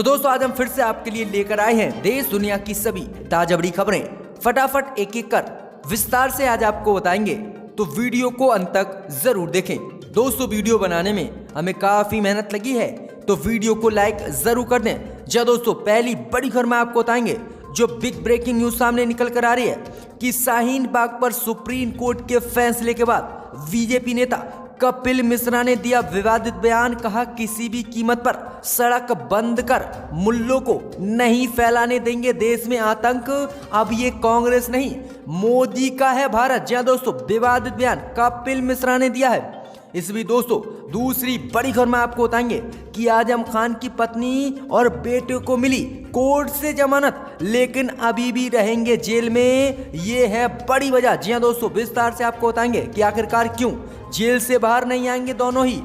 तो दोस्तों आज हम फिर से आपके लिए लेकर आए हैं देश दुनिया की सभी ताजा बड़ी खबरें। फटाफट एक एक कर विस्तार से आज आपको बताएंगे, तो वीडियो को अंत तक जरूर देखें। दोस्तों वीडियो बनाने में हमें काफी मेहनत लगी है, तो वीडियो को लाइक जरूर कर दें। जी दोस्तों, पहली बड़ी खबर में आपको बताएंगे जो बिग ब्रेकिंग न्यूज सामने निकल कर आ रही है कि शाहीन बाग पर सुप्रीम कोर्ट के फैसले के बाद बीजेपी नेता कपिल मिश्रा ने दिया विवादित बयान। कहा किसी भी कीमत पर सड़क बंद कर मुल्लों को नहीं फैलाने देंगे देश में आतंक। अब ये कांग्रेस नहीं मोदी का है भारत। जी दोस्तों, विवादित बयान कपिल मिश्रा ने दिया है। इस भी दोस्तों दूसरी बड़ी खबर में आपको बताएंगे कि आजम खान की पत्नी और बेटे को मिली कोर्ट से जमानत, लेकिन अभी भी रहेंगे जेल में। ये है बड़ी वजह। जी हाँ दोस्तों, विस्तार से आपको बताएंगे कि आखिरकार क्यों जेल से बाहर नहीं आएंगे दोनों ही।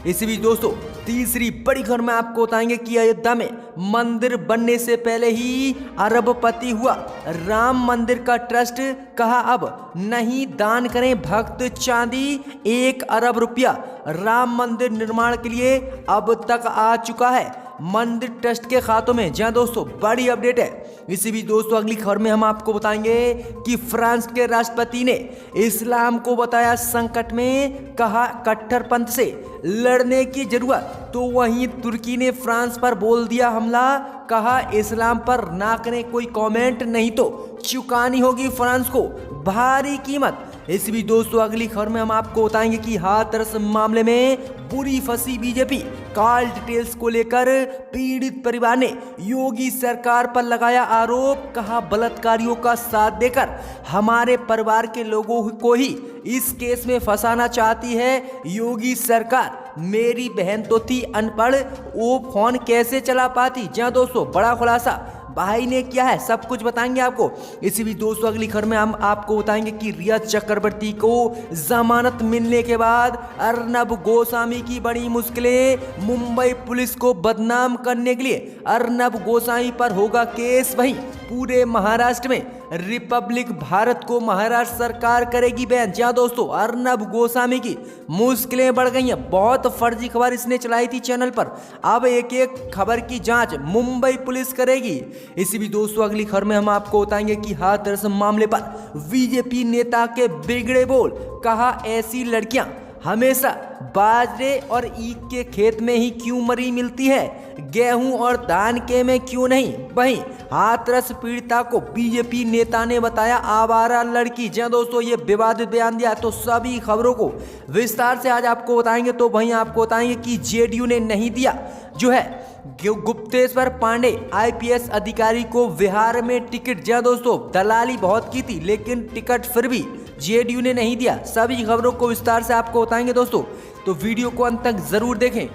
इसी बीच दोस्तों तीसरी बड़ी खबर में आपको बताएंगे कि अयोध्या में मंदिर बनने से पहले ही अरबपति हुआ राम मंदिर का ट्रस्ट। कहा अब नहीं दान करें भक्त चांदी, 1 अरब रुपया राम मंदिर निर्माण के लिए अब तक आ चुका है मंदिर ट्रस्ट के खातों में। जहां दोस्तों बड़ी अपडेट है। इसी भी दोस्तों अगली खबर में हम आपको बताएंगे कि फ्रांस के राष्ट्रपति ने इस्लाम को बताया संकट में। कहा कट्टरपंथ से लड़ने की जरूरत, तो वहीं तुर्की ने फ्रांस पर बोल दिया हमला। कहा इस्लाम पर ना करें कोई कमेंट, नहीं तो चुकानी होगी फ्रांस को भारी कीमत। इस भी दोस्तों अगली खबर में हम आपको बताएंगे कि हाथरस मामले में बुरी फंसी बीजेपी। कॉल डिटेल्स को लेकर पीड़ित परिवार ने योगी सरकार पर लगाया आरोप। कहा बलात्कारियों का साथ देकर हमारे परिवार के लोगों को ही इस केस में फंसाना चाहती है योगी सरकार। मेरी बहन तो थी अनपढ़, वो फोन कैसे चला पाती। जहां दोस्तों बड़ा खुलासा भाई ने किया है, सब कुछ बताएंगे आपको। इसी भी दोस्तों अगली खबर में हम आपको बताएंगे कि रिया चक्रवर्ती को जमानत मिलने के बाद अर्नब गोस्वामी की बड़ी मुश्किलें। मुंबई पुलिस को बदनाम करने के लिए अर्नब गोस्वामी पर होगा केस। वहीं पूरे महाराष्ट्र में रिपब्लिक भारत को महाराष्ट्र सरकार करेगी बैन। जहां दोस्तों अर्नब गोस्वामी की मुश्किलें बढ़ गई हैं। बहुत फर्जी खबर इसने चलाई थी चैनल पर, अब एक एक खबर की जांच मुंबई पुलिस करेगी। इसी भी दोस्तों अगली खबर में हम आपको बताएंगे कि हाथरस मामले पर बीजेपी नेता के बिगड़े बोल। कहा ऐसी लड़कियां हमेशा बाजरे और ईख के खेत में ही क्यों मरी मिलती है, गेहूं और धान के में क्यों नहीं। वहीं हाथरस पीड़िता को बीजेपी नेता ने बताया आवारा लड़की। जहां दोस्तों ये विवादित बयान दिया, तो सभी खबरों को विस्तार से आज आपको बताएंगे। तो वहीं आपको बताएंगे कि जेडीयू ने नहीं दिया जो है गुप्तेश्वर पांडे आईपीएस अधिकारी को बिहार में टिकट। जहां दोस्तों दलाली बहुत की थी, लेकिन टिकट फिर भी जेडीयू ने नहीं दिया। सभी खबरों को विस्तार से आपको बताएंगे दोस्तों, तो वीडियो को अंत तक जरूर देखें।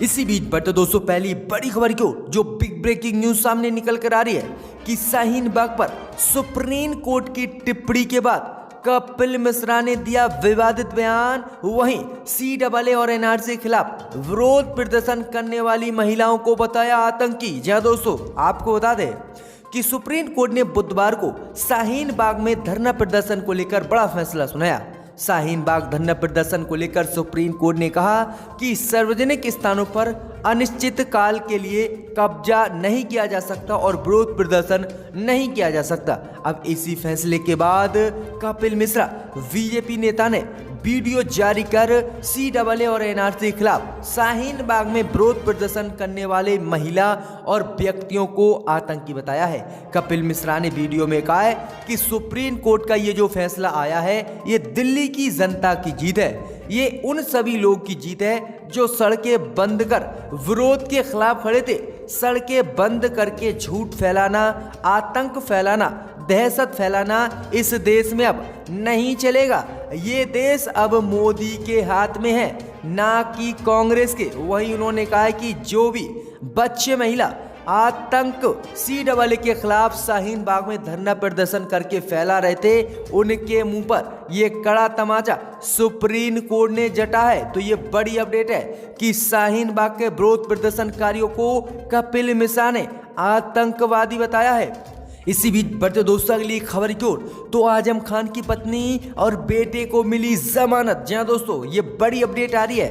इसी बीच बट दोस्तों पहली बड़ी खबर को जो बिग ब्रेकिंग न्यूज सामने निकल कर आ रही है कि शाहीन बाग पर सुप्रीम कोर्ट की टिप्पणी के बाद कपिल मिश्रा ने दिया विवादित बयान। वहीं CAA और एनआरसी के खिलाफ विरोध प्रदर्शन करने वाली महिलाओं को बताया आतंकी। जहां दोस्तों आपको बता दें कि सुप्रीम कोर्ट ने बुधवार को शाहीन बाग में धरना प्रदर्शन को लेकर बड़ा फैसला सुनाया। शाहीन बाग धरना प्रदर्शन को लेकर सुप्रीम कोर्ट ने कहा कि सार्वजनिक स्थानों पर अनिश्चित काल के लिए कब्जा नहीं किया जा सकता और विरोध प्रदर्शन नहीं किया जा सकता। अब इसी फैसले के बाद कपिल मिश्रा बीजेपी नेता ने वीडियो जारी कर CAA और एनआरसी के खिलाफ शाहीन बाग में विरोध प्रदर्शन करने वाले महिला और व्यक्तियों को आतंकी बताया है। कपिल मिश्रा ने वीडियो में कहा है कि सुप्रीम कोर्ट का ये जो फैसला आया है, ये दिल्ली की जनता की जीत है। ये उन सभी लोगों की जीत है जो सड़कें बंद कर विरोध के खिलाफ खड़े थे। सड़कें बंद करके झूठ फैलाना, आतंक फैलाना, दहशत फैलाना इस देश में अब नहीं चलेगा। ये देश अब मोदी के हाथ में है, ना कि कांग्रेस के। वहीं उन्होंने कहा है कि जो भी बच्चे महिला आतंक CAA के खिलाफ शाहीन बाग में धरना प्रदर्शन करके फैला रहे थे, उनके मुंह पर ये कड़ा तमाचा सुप्रीम कोर्ट ने जटा है। तो ये बड़ी अपडेट है कि शाहीन बाग के विरोध प्रदर्शनकारियों को कपिल मिश्रा ने आतंकवादी बताया है। इसी बीच बढ़ते दोस्तों अगली खबर की ओर, तो आजम खान की पत्नी और बेटे को मिली जमानत। जी हाँ दोस्तों, ये बड़ी अपडेट आ रही है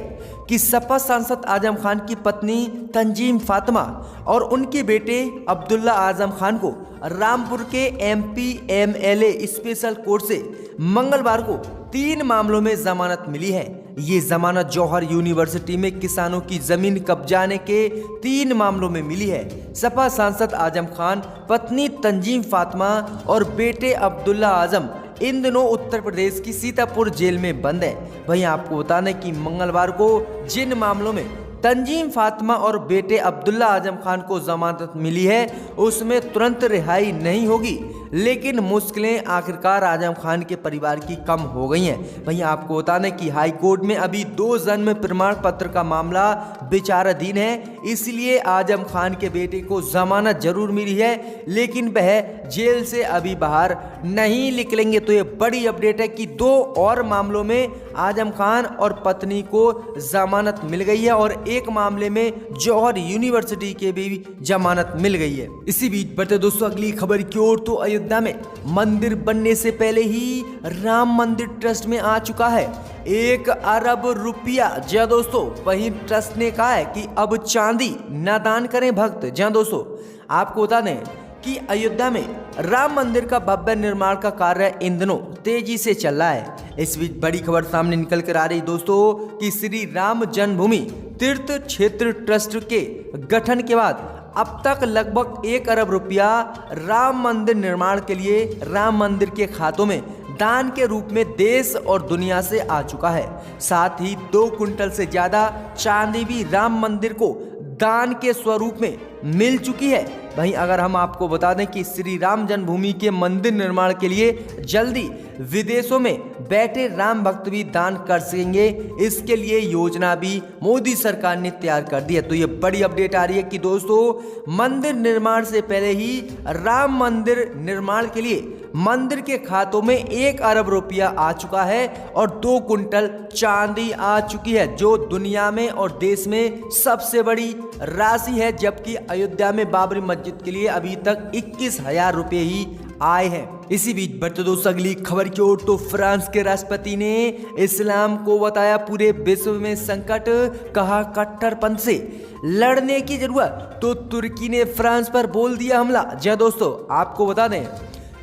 कि सपा सांसद आजम खान की पत्नी तंजीम फातिमा और उनके बेटे अब्दुल्ला आजम खान को रामपुर के MP MLA स्पेशल कोर्ट से मंगलवार को 3 मामलों में जमानत मिली है। ये जमानत जौहर यूनिवर्सिटी में किसानों की जमीन कब्जाने के 3 मामलों में मिली है। सपा सांसद आजम खान, पत्नी तंजीम फातिमा और बेटे अब्दुल्ला आजम इन दिनों उत्तर प्रदेश की सीतापुर जेल में बंद है। वहीं आपको बता दें कि मंगलवार को जिन मामलों में तंजीम फातिमा और बेटे अब्दुल्ला आजम खान को जमानत मिली है उसमें तुरंत रिहाई नहीं होगी, लेकिन मुश्किलें आखिरकार आजम खान के परिवार की कम हो गई हैं। वहीं आपको बता दें कि हाई कोर्ट में अभी 2 जन्म प्रमाण पत्र का मामला विचाराधीन है, इसलिए आजम खान के बेटे को जमानत जरूर मिली है, लेकिन वह जेल से अभी बाहर नहीं निकलेंगे। तो ये बड़ी अपडेट है कि 2 और मामलों में आजम खान और पत्नी को जमानत मिल गई है और एक मामले में जौहर यूनिवर्सिटी के भी जमानत मिल गई है। इसी बीच बढ़ते दोस्तों अगली खबर की ओर, तो अयोध्या में मंदिर बनने से पहले ही राम मंदिर ट्रस्ट में आ चुका है 1 अरब रुपया। जी दोस्तों, वहीं ट्रस्ट ने कहा है कि अब चांदी न दान करें भक्त। जी दोस्तों, आपको बता दें कि अयोध्या में राम मंदिर का भव्य निर्माण का कार्य इन दिनों तेजी से चल रहा है। इस बीच बड़ी खबर सामने निकल कर आ रही दोस्तों कि श्री राम जन्मभूमि तीर्थ क्षेत्र ट्रस्ट के गठन के बाद अब तक लगभग 1 अरब रुपया राम मंदिर निर्माण के लिए राम मंदिर के खातों में दान के रूप में देश और दुनिया से आ चुका है। साथ ही 2 कुंटल से ज्यादा चांदी भी राम मंदिर को दान के स्वरूप में मिल चुकी है। वहीं अगर हम आपको बता दें कि श्री राम जन्मभूमि के मंदिर निर्माण के लिए जल्दी विदेशों में बैठे राम भक्त भी दान कर सकेंगे, इसके लिए योजना भी मोदी सरकार ने तैयार कर दी है। तो ये बड़ी अपडेट आ रही है कि दोस्तों मंदिर निर्माण से पहले ही राम मंदिर निर्माण के लिए मंदिर के खातों में 1 अरब रुपया आ चुका है और 2 कुंटल चांदी आ चुकी है, जो दुनिया में और देश में सबसे बड़ी राशि है। जबकि अयोध्या में बाबरी मस्जिद के लिए अभी तक 21,000 रुपये ही आए हैं। इसी बीच बढ़ते दोस्तों अगली खबर की ओर, तो फ्रांस के राष्ट्रपति ने इस्लाम को बताया पूरे विश्व में संकट, कहा कट्टरपंथ से लड़ने की जरूरत। तो तुर्की ने फ्रांस पर बोल दिया हमला। जी दोस्तों, आपको बता दें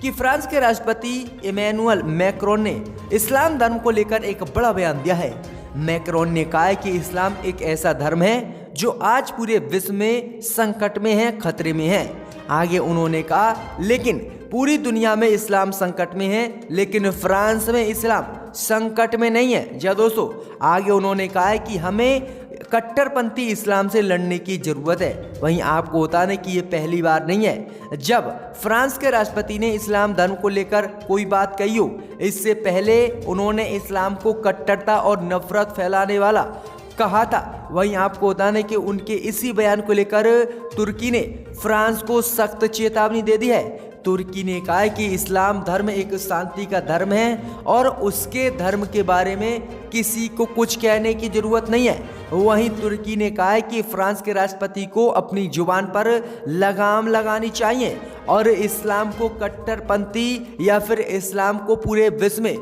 कि फ्रांस के राष्ट्रपति इमैनुअल मैक्रोन ने इस्लाम धर्म को लेकर एक बड़ा बयान दिया है। मैक्रोन ने कहा है कि इस्लाम एक ऐसा धर्म है जो आज पूरे विश्व में संकट में है, खतरे में है। आगे उन्होंने कहा लेकिन पूरी दुनिया में इस्लाम संकट में है, लेकिन फ्रांस में इस्लाम संकट में नहीं है। जी दोस्तों, आगे उन्होंने कहा है कि हमें कट्टरपंथी इस्लाम से लड़ने की जरूरत है। वहीं आपको बता दें कि ये पहली बार नहीं है जब फ्रांस के राष्ट्रपति ने इस्लाम धर्म को लेकर कोई बात कही हो। इससे पहले उन्होंने इस्लाम को कट्टरता और नफरत फैलाने वाला कहा था। वहीं आपको बता दें कि उनके इसी बयान को लेकर तुर्की ने फ्रांस को सख्त चेतावनी दे दी है। तुर्की ने कहा है कि इस्लाम धर्म एक शांति का धर्म है और उसके धर्म के बारे में किसी को कुछ कहने की जरूरत नहीं है। वहीं तुर्की ने कहा है कि फ्रांस के राष्ट्रपति को अपनी जुबान पर लगाम लगानी चाहिए और इस्लाम को कट्टरपंथी या फिर इस्लाम को पूरे विश्व में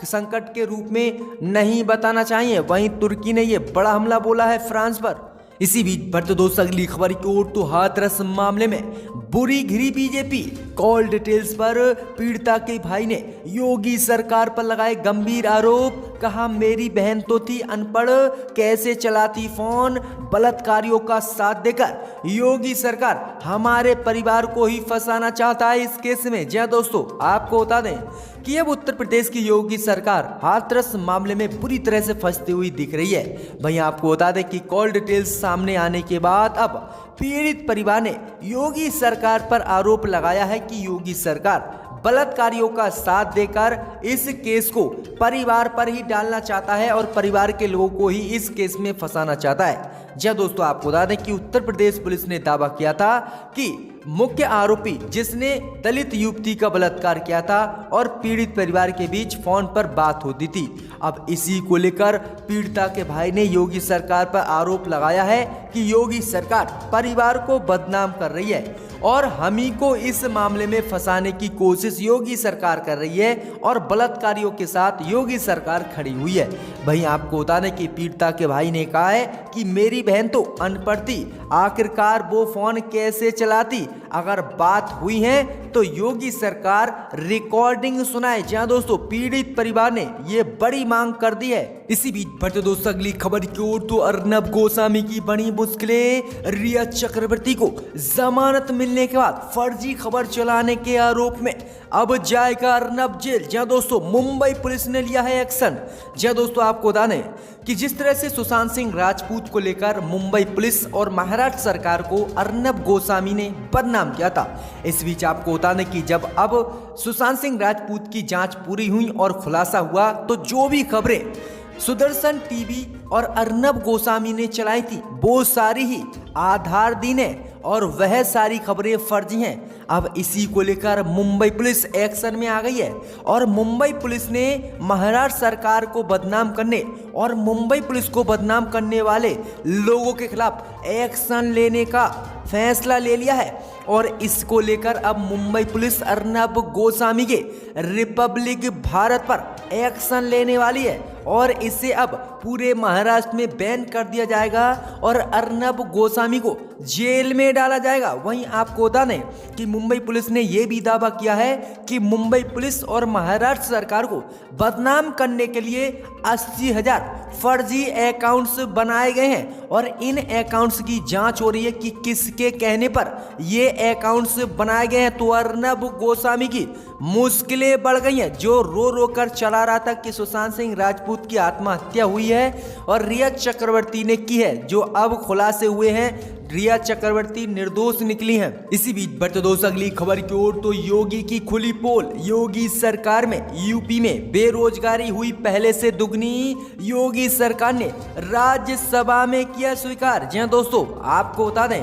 संकट के रूप में नहीं बताना चाहिए। वहीं तुर्की ने यह बड़ा हमला बोला है फ्रांस पर। इसी बीच बढ़ते दोस्तों अगली खबर की ओर, तो हाथरस मामले में बुरी घिरी बीजेपी। कॉल डिटेल्स पर पीड़िता के भाई ने योगी सरकार पर लगाए गंभीर आरोप, कहा मेरी बहन तो थी अनपढ़, कैसे चलाती फोन, बलात्कारियों का साथ देकर योगी सरकार हमारे परिवार को ही फंसाना चाहता है इस केस में। जी दोस्तों, आपको बता दें कि अब उत्तर प्रदेश की योगी सरकार हाथरस मामले में बुरी तरह से फंसती हुई दिख रही है। वहीं आपको बता दें कि कॉल डिटेल्स सामने आने के बाद अब पीड़ित परिवार ने योगी सरकार पर आरोप लगाया है कि योगी सरकार बलात्कारियों का साथ देकर इस केस को परिवार पर ही डालना चाहता है और परिवार के लोगों को ही इस केस में फंसाना चाहता है। जी दोस्तों, आपको बता दें कि उत्तर प्रदेश पुलिस ने दावा किया था कि मुख्य आरोपी जिसने दलित युवती का बलात्कार किया था और पीड़ित परिवार के बीच फोन पर बात होती थी। अब इसी को लेकर पीड़िता के भाई ने योगी सरकार पर आरोप लगाया है कि योगी सरकार परिवार को बदनाम कर रही है। और हम ही को इस मामले में फंसाने की कोशिश योगी सरकार कर रही है और बलात्कारियों के साथ योगी सरकार खड़ी हुई है। वहीं आपको बताने की पीड़िता के भाई ने कहा है कि मेरी बहन तो अनपढ़ थी, आखिरकार वो फोन कैसे चलाती, अगर बात हुई है तो योगी सरकार रिकॉर्डिंग सुनाए। जहां दोस्तों पीड़ित परिवार ने ये बड़ी मांग कर दी है। इसी बीच बढ़ते दोस्तों अगली खबर की ओर तो अर्नब गोस्वामी की बड़ी मुश्किलें, रिया चक्रवर्ती को जमानत मिलने के बाद फर्जी खबर चलाने के आरोप में अब जाएगा अर्नब जेल। जहां दोस्तों मुंबई पुलिस ने लिया है एक्शन। जहां दोस्तों आपको बता दें कि जिस तरह से सुशांत सिंह राजपूत को लेकर मुंबई पुलिस और महाराष्ट्र सरकार को अर्नब गोस्वामी ने बदनाम किया था, इस बीच आपको बता दें कि जब अब सुशांत सिंह राजपूत की जांच पूरी हुई और खुलासा हुआ तो जो भी खबरें सुदर्शन टीवी और अर्नब गोस्वामी ने चलाई थी वो सारी ही आधारहीन है और वह सारी खबरें फर्जी हैं। अब इसी को लेकर मुंबई पुलिस एक्शन में आ गई है और मुंबई पुलिस ने महाराष्ट्र सरकार को बदनाम करने और मुंबई पुलिस को बदनाम करने वाले लोगों के खिलाफ एक्शन लेने का फैसला ले लिया है। और इसको लेकर अब मुंबई पुलिस अर्नब गोस्वामी के रिपब्लिक भारत पर एक्शन लेने वाली है और इसे अब पूरे महाराष्ट्र में बैन कर दिया जाएगा और अर्नब गोस्वामी को जेल में डाला जाएगा। वहीं आपको बता दें कि मुंबई पुलिस ने यह भी दावा किया है कि मुंबई पुलिस और महाराष्ट्र सरकार को बदनाम करने के लिए 80,000 फर्जी अकाउंट्स बनाए गए हैं और इन अकाउंट्स की जांच हो रही है कि किसके कहने पर ये अकाउंट्स बनाए गए हैं। तो अर्नब गोस्वामी की मुश्किलें बढ़ गई हैं, जो रो रो कर चला रहा था कि सुशांत सिंह राजपूत की आत्महत्या हुई है और रिया चक्रवर्ती ने की है, जो अब खुलासे हुए हैं रिया चक्रवर्ती निर्दोष निकली हैं। इसी बीच बढ़ते दोस्तों अगली खबर की ओर तो योगी की खुली पोल, योगी सरकार में यूपी में बेरोजगारी हुई पहले से दुगनी, योगी सरकार ने राज्यसभा में किया स्वीकार। जी हां दोस्तों आपको बता दें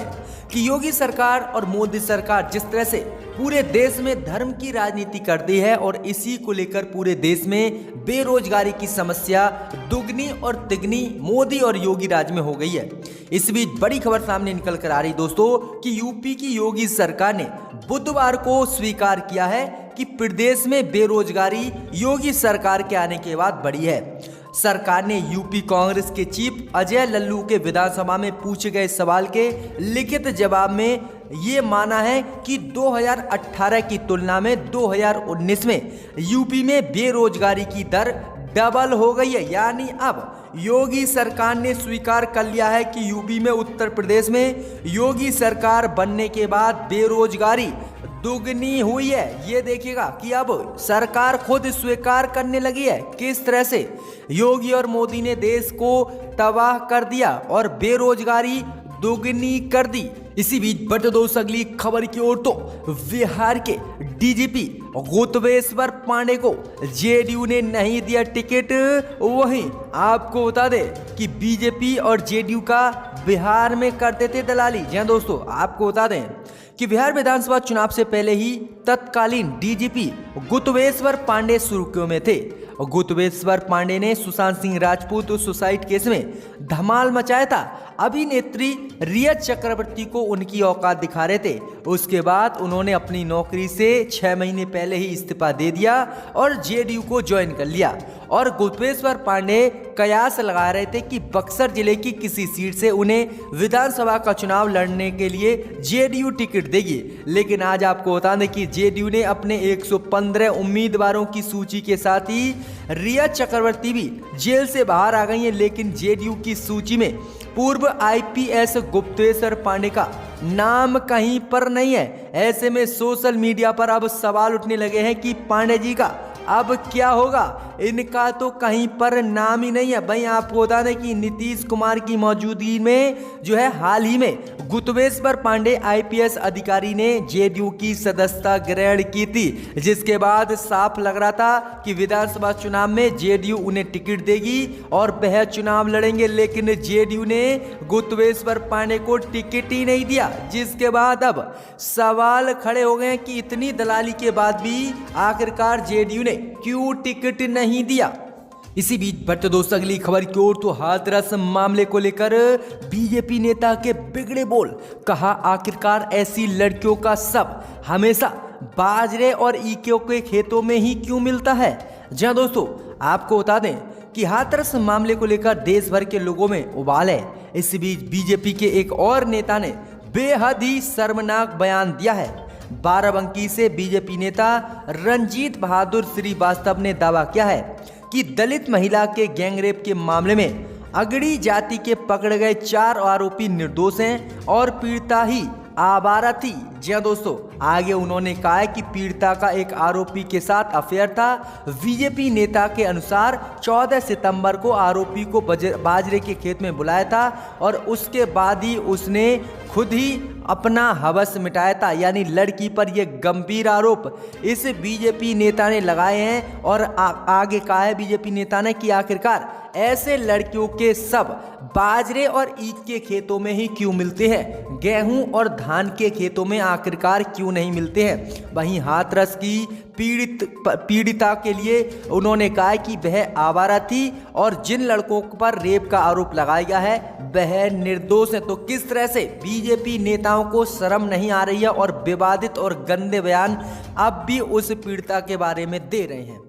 कि योगी सरकार और मोदी सरकार जिस तरह से पूरे देश में धर्म की राजनीति करती है और इसी को लेकर पूरे देश में बेरोजगारी की समस्या दुगनी और तिगनी मोदी और योगी राज में हो गई है। इस बीच बड़ी खबर सामने निकल कर आ रही दोस्तों कि यूपी की योगी सरकार ने बुधवार को स्वीकार किया है कि प्रदेश में बेरोजगारी योगी सरकार के आने के बाद बढ़ी है। सरकार ने यूपी कांग्रेस के चीफ अजय लल्लू के विधानसभा में पूछे गए सवाल के लिखित जवाब में ये माना है कि 2018 की तुलना में 2019 में यूपी में बेरोजगारी की दर डबल हो गई है। यानी अब योगी सरकार ने स्वीकार कर लिया है कि यूपी में उत्तर प्रदेश में योगी सरकार बनने के बाद बेरोजगारी दुगनी हुई है। ये देखिएगा कि अब सरकार खुद स्वीकार करने लगी है किस तरह से योगी और मोदी ने देश को तबाह कर दिया और बेरोजगारी दुगनी कर दी। इसी बीच बढ़ते दोस्तों अगली खबर की ओर तो बिहार के डीजीपी गुप्तेश्वर पांडे को जेडीयू ने नहीं दिया टिकट। वहीं आपको बता दें कि बीजेपी और जेडीयू का बिहार में करते थे दलाली। जी हां दोस्तों आपको बता दें कि बिहार विधानसभा चुनाव से पहले ही तत्कालीन डीजीपी गुप्तेश्वर पांडे सुर्खियों में थे। गुप्तेश्वर पांडे ने सुशांत सिंह राजपूत सुसाइड केस में धमाल मचाया था। अभिनेत्री रिया चक्रवर्ती को उनकी औकात दिखा रहे थे। उसके बाद उन्होंने अपनी नौकरी से 6 महीने पहले ही इस्तीफा दे दिया और जेडीयू को ज्वाइन कर लिया। और गुप्तेश्वर पांडे कयास लगा रहे थे कि बक्सर जिले की किसी सीट से उन्हें विधानसभा का चुनाव लड़ने के लिए जेडीयू टिकट देगी। लेकिन आज आपको बता दें कि जेडीयू ने अपने 115 उम्मीदवारों की सूची के साथ ही रिया चक्रवर्ती भी जेल से बाहर आ गई हैं। लेकिन जेडीयू की सूची में पूर्व आईपीएस गुप्तेश्वर पांडे का नाम कहीं पर नहीं है। ऐसे में सोशल मीडिया पर अब सवाल उठने लगे हैं कि पांडे जी का अब क्या होगा, इनका तो कहीं पर नाम ही नहीं है। भाई आपको बता दें कि नीतीश कुमार की मौजूदगी में जो है हाल ही में गुप्तेश्वर पांडे आईपीएस अधिकारी ने जेडीयू की सदस्यता ग्रहण की थी, जिसके बाद साफ लग रहा था कि विधानसभा चुनाव में जेडीयू उन्हें टिकट देगी और वह चुनाव लड़ेंगे। लेकिन जेडीयू ने गुप्तेश्वर पांडे को टिकट ही नहीं दिया, जिसके बाद अब सवाल खड़े हो गए कि इतनी दलाली के बाद भी आखिरकार जेडीयू ने क्यों टिकट नहीं दिया। इसी बीच बढ़ते दोस्तों अगली खबर की ओर, तो हाथरस मामले को लेकर बीजेपी नेता के बिगड़े बोल। कहा आखिरकार ऐसी लड़कियों का शव हमेशा बाजरे और ईखों के खेतों में ही क्यों मिलता है। जहां दोस्तों आपको बता दें कि हाथरस मामले को लेकर देश भर के लोगों में उबाल है। इस बीच बीजेपी के एक और नेता ने बेहद ही शर्मनाक बयान दिया है। बाराबंकी से बीजेपी नेता रंजीत बहादुर श्रीवास्तव ने दावा किया है कि दलित महिला के गैंगरेप के मामले में अगड़ी जाति के पकड़े गए 4 आरोपी निर्दोष हैं और पीड़िता ही आवारा थी। जी हाँ दोस्तों, आगे उन्होंने कहा है कि पीड़िता का एक आरोपी के साथ अफेयर था। बीजेपी नेता के अनुसार 14 सितंबर को आरोपी को बाजरे के खेत में बुलाया था और उसके बाद ही उसने खुद ही अपना हवस मिटाया था। यानी लड़की पर यह गंभीर आरोप इस बीजेपी नेता ने लगाए हैं और आगे कहा है बीजेपी नेता ने कि आखिरकार ऐसे लड़कियों के शव बाजरे और ईख के खेतों में ही क्यों मिलते हैं, गेहूं और धान के खेतों में आखिरकार क्यों नहीं मिलते हैं। वहीं हाथरस की पीड़िता के लिए उन्होंने कहा कि वह आवारा थी और जिन लड़कों पर रेप का आरोप लगाया गया है वह निर्दोष है। तो किस तरह से बीजेपी नेताओं को शर्म नहीं आ रही है और विवादित और गंदे बयान अब भी उस पीड़िता के बारे में दे रहे हैं।